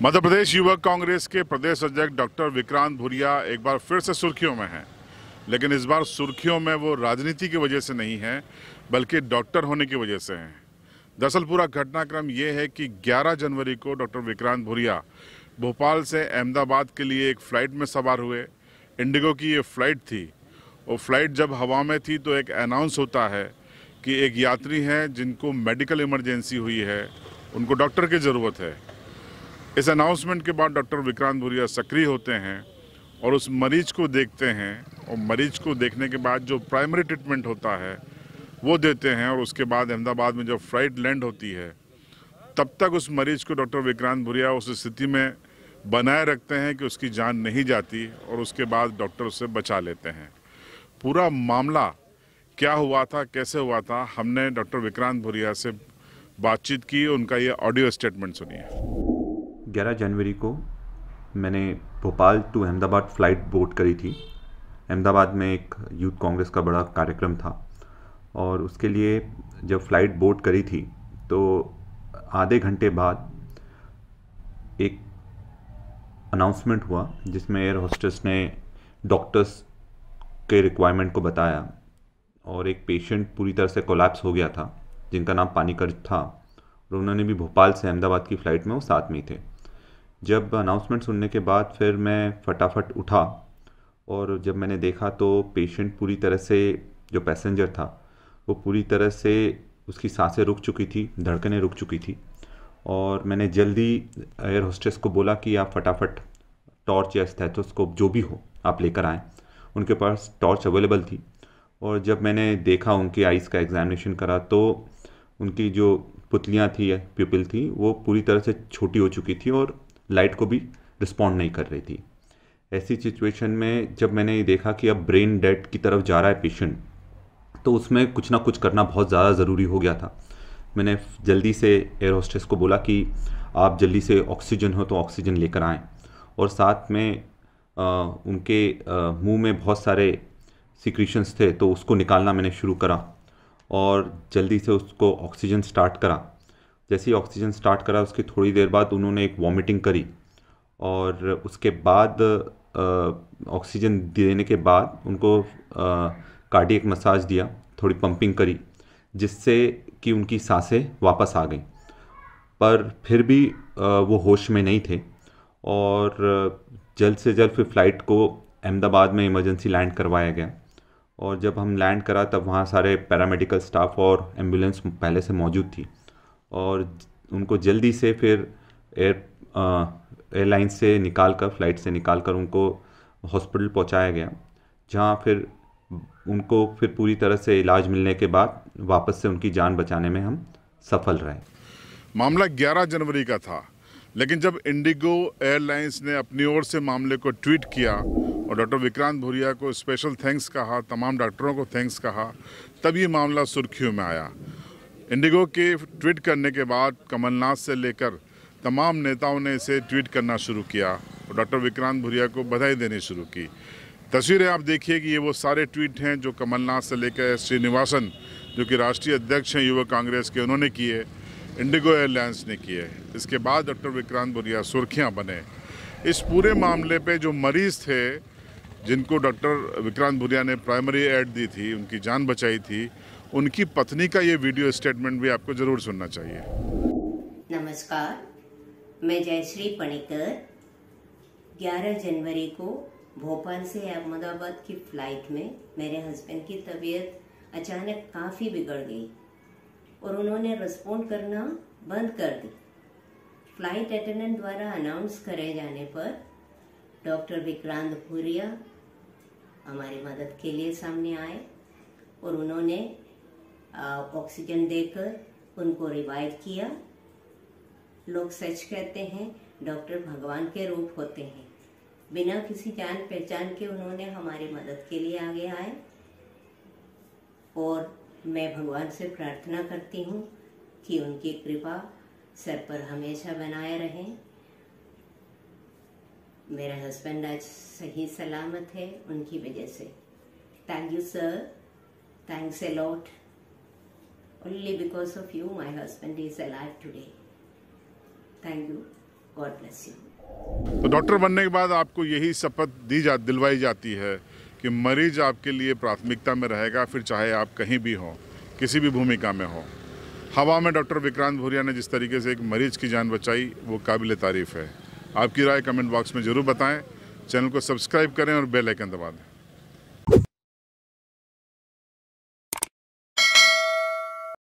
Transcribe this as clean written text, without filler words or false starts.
मध्य प्रदेश युवक कांग्रेस के प्रदेश अध्यक्ष डॉक्टर विक्रांत भूरिया एक बार फिर से सुर्खियों में हैं, लेकिन इस बार सुर्खियों में वो राजनीति की वजह से नहीं है, बल्कि डॉक्टर होने की वजह से हैं। दरअसल पूरा घटनाक्रम ये है कि 11 जनवरी को डॉक्टर विक्रांत भूरिया भोपाल से अहमदाबाद के लिए एक फ़्लाइट में सवार हुए। इंडिगो की ये फ़्लाइट थी। वो फ़्लाइट जब हवा में थी तो एक अनाउंस होता है कि एक यात्री हैं जिनको मेडिकल इमरजेंसी हुई है, उनको डॉक्टर की ज़रूरत है। इस अनाउंसमेंट के बाद डॉक्टर विक्रांत भूरिया सक्रिय होते हैं और उस मरीज को देखते हैं, और मरीज को देखने के बाद जो प्राइमरी ट्रीटमेंट होता है वो देते हैं, और उसके बाद अहमदाबाद में जब फ्लाइट लैंड होती है तब तक उस मरीज को डॉक्टर विक्रांत भूरिया उस स्थिति में बनाए रखते हैं कि उसकी जान नहीं जाती, और उसके बाद डॉक्टर उसे बचा लेते हैं। पूरा मामला क्या हुआ था, कैसे हुआ था, हमने डॉक्टर विक्रांत भूरिया से बातचीत की। उनका ये ऑडियो स्टेटमेंट सुनिए। 11 जनवरी को मैंने Bhopal to Ahmedabad flight board करी थी। अहमदाबाद में एक यूथ कांग्रेस का बड़ा कार्यक्रम था, और उसके लिए जब फ़्लाइट बोर्ड करी थी तो आधे घंटे बाद एक अनाउंसमेंट हुआ जिसमें एयर होस्टेस ने डॉक्टर्स के रिक्वायरमेंट को बताया, और एक पेशेंट पूरी तरह से कोलैप्स हो गया था जिनका नाम पानीकर था, और उन्होंने भी भोपाल से अहमदाबाद की फ़्लाइट में वो साथ में ही थे। जब अनाउंसमेंट सुनने के बाद फिर मैं फटाफट उठा, और जब मैंने देखा तो पेशेंट पूरी तरह से, जो पैसेंजर था वो पूरी तरह से, उसकी सांसें रुक चुकी थी, धड़कनें रुक चुकी थी। और मैंने जल्दी एयर होस्टेस को बोला कि आप फटाफट टॉर्च या स्टेथोस्कोप जो भी हो आप लेकर आएँ। उनके पास टॉर्च अवेलेबल थी, और जब मैंने देखा, उनकी आइज़ का एग्जामिनेशन करा, तो उनकी जो पुतलियाँ थी या प्यूपिल थी वो पूरी तरह से छोटी हो चुकी थी और लाइट को भी रिस्पॉन्ड नहीं कर रही थी। ऐसी सिचुएशन में जब मैंने ये देखा कि अब ब्रेन डेड की तरफ जा रहा है पेशेंट, तो उसमें कुछ ना कुछ करना बहुत ज़्यादा ज़रूरी हो गया था। मैंने जल्दी से एयर होस्टेस को बोला कि आप जल्दी से ऑक्सीजन हो तो ऑक्सीजन लेकर आएँ, और साथ में उनके मुंह में बहुत सारे सिक्रीशंस थे तो उसको निकालना मैंने शुरू करा, और जल्दी से उसको ऑक्सीजन स्टार्ट करा। जैसे ही ऑक्सीजन स्टार्ट करा उसकी थोड़ी देर बाद उन्होंने एक वॉमिटिंग करी, और उसके बाद ऑक्सीजन देने के बाद उनको कार्डियक मसाज दिया, थोड़ी पंपिंग करी, जिससे कि उनकी सांसें वापस आ गई। पर फिर भी वो होश में नहीं थे, और जल्द से जल्द फिर फ़्लाइट को अहमदाबाद में इमरजेंसी लैंड करवाया गया। और जब हम लैंड करा तब वहाँ सारे पैरामेडिकल स्टाफ और एम्बुलेंस पहले से मौजूद थी, और उनको जल्दी से फिर एयरलाइन से निकाल कर, फ़्लाइट से निकाल कर उनको हॉस्पिटल पहुंचाया गया, जहां फिर उनको फिर पूरी तरह से इलाज मिलने के बाद वापस से उनकी जान बचाने में हम सफल रहे। मामला 11 जनवरी का था, लेकिन जब इंडिगो एयरलाइंस ने अपनी ओर से मामले को ट्वीट किया और डॉक्टर विक्रांत भूरिया को स्पेशल थैंक्स कहा, तमाम डॉक्टरों को थैंक्स कहा, तब ये मामला सुर्खियों में आया। इंडिगो के ट्वीट करने के बाद कमलनाथ से लेकर तमाम नेताओं ने इसे ट्वीट करना शुरू किया और डॉक्टर विक्रांत भूरिया को बधाई देनी शुरू की। तस्वीरें आप देखिए कि ये वो सारे ट्वीट हैं जो कमलनाथ से लेकर श्रीनिवासन, जो कि राष्ट्रीय अध्यक्ष हैं युवा कांग्रेस के, उन्होंने किए, इंडिगो एयरलाइंस ने किए। इसके बाद डॉक्टर विक्रांत भूरिया सुर्खियां बने। इस पूरे मामले पे जो मरीज थे जिनको डॉक्टर विक्रांत भूरिया ने प्राइमरी एड दी थी, उनकी जान बचाई थी, उनकी पत्नी का ये वीडियो स्टेटमेंट भी आपको जरूर सुनना चाहिए। नमस्कार, मैं जयश्री पणिकर 11 जनवरी को भोपाल से अहमदाबाद की फ़्लाइट में मेरे हस्बैंड की तबीयत अचानक काफ़ी बिगड़ गई और उन्होंने रिस्पॉन्ड करना बंद कर दी। फ़्लाइट अटेंडेंट द्वारा अनाउंस करे जाने पर डॉक्टर विक्रांत भूरिया हमारी मदद के लिए सामने आए और उन्होंने ऑक्सीजन देकर उनको रिवाइव किया। लोग सच कहते हैं, डॉक्टर भगवान के रूप होते हैं। बिना किसी जान पहचान के उन्होंने हमारी मदद के लिए आगे आए, और मैं भगवान से प्रार्थना करती हूँ कि उनकी कृपा सर पर हमेशा बनाए रहे। मेरा हस्बैंड आज सही सलामत है उनकी वजह से। Thank you sir, thanks a lot. Only because of you, my husband is alive today. Thank you. God bless you. तो डॉक्टर बनने के बाद आपको यही शपथ दिलवाई जाती है कि मरीज आपके लिए प्राथमिकता में रहेगा, फिर चाहे आप कहीं भी हो, किसी भी भूमिका में हो। हवा में डॉक्टर विक्रांत भूरिया ने जिस तरीके से एक मरीज की जान बचाई, वो काबिल तारीफ़ है। आपकी राय कमेंट बॉक्स में ज़रूर बताएं। चैनल को सब्सक्राइब करें और बेल आइकन दबा दें।